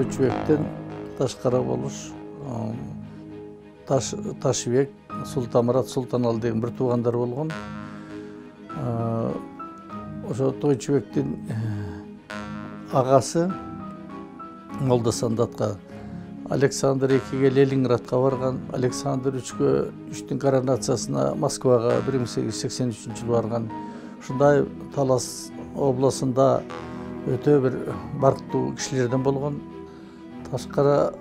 Тойчубектен Ташкара болуш, Ташбек, Султамурат, Султаналы деген бир туугандар болгон. Ошо Тойчубектин агасы Молдосандатка, Александр 2-ге Ленинградка барган, Александр 3-түн коронациясына Москвага 1883 барган. Ушундай Талас областында өтө бир барктуу кишилерден болгон. Ташкара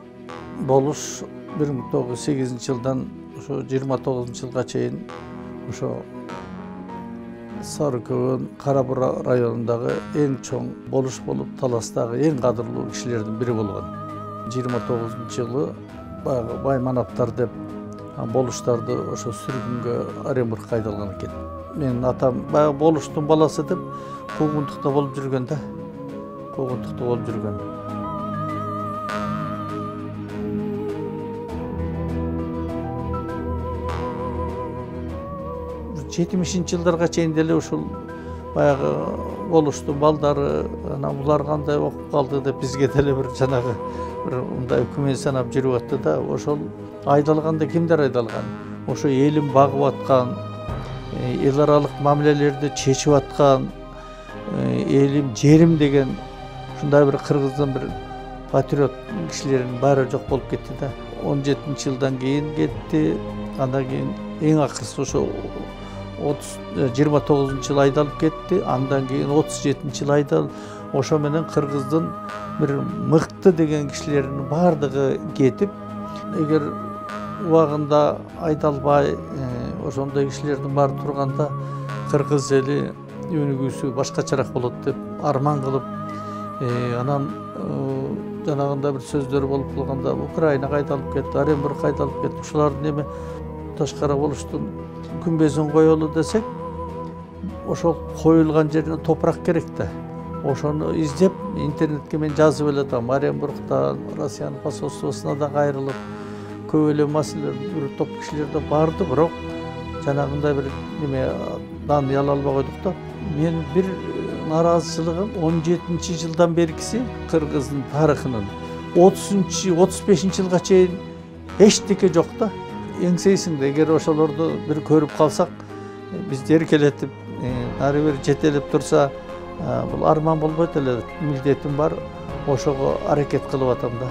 болуш 1908 жылдан ошо 29 жылга чейин ошо Сарыкөбөн, Карабура районундагы эң чоң болуш болуп, Таластагы эң кадырлуу кишилердин бири болгон. 29 жылы Баймановтар деп болуштарды ошо сүргүнгө Оренбургка айдалган экен. Менин атам баягы болуштун баласы деп Куугунтукта болуп жүргөн да. Куугунтукта болуп жүргөн. 70 жылдарга чейин деле ушул баягы болуштун балдары булар кандай окуп калды деп бизге деле бир жанагы бир мындай күмөн санап жүрүп атты да. Ошол айдалганда кимдер айдалган? Ошо элин багып аткан, эл аралык мамилелерди чечип аткан, элим жерим деген ушундай бир кыргыздын бир патриот кишилеринин баары жок болуп кетти да. 17-жылдан кийин кетти. Андан кийин эң акыркысы ошо 29-жылы айдалып кетти. Андан кийин 37-жылы айдалып, ошо менен кыргыздын бир мыкты деген кишилеринин баардыгы кетип, эгер убагында айдалбай, ошондой кишилердин баары турганда кыргыз эли өнүгүүсү башкачараак болот деп арман кылып, анан жанагында бир сөздөр болуп калганда Украинага айдалып кетти, Оренбургка айдалып кетти. Ушулардын эми Ташкара болуштун күмбөзүн коелу десек, ошол коюлган жерине топурак керек да. Ошону издеп интернетке мен жазып эле атам. Оренбургта, Россиянын посольствосуна да кайрылып, көп эле маселе бир топ кишилерде барды, бирок жанагындай бир неме дан ала албай койдук да. Мен бир наразычылыгым 17-жылдан беркиси кыргыздын тарыхынын 30-35 жылга чейин эчтеке жок да. Эңсейсиңде, эгер ошолорду бир көрүп калсак, биз эркелетип, ары бери жетелеп турса, бул арман болбойт эле, милдетим бар, ошого аракет кылып атам да.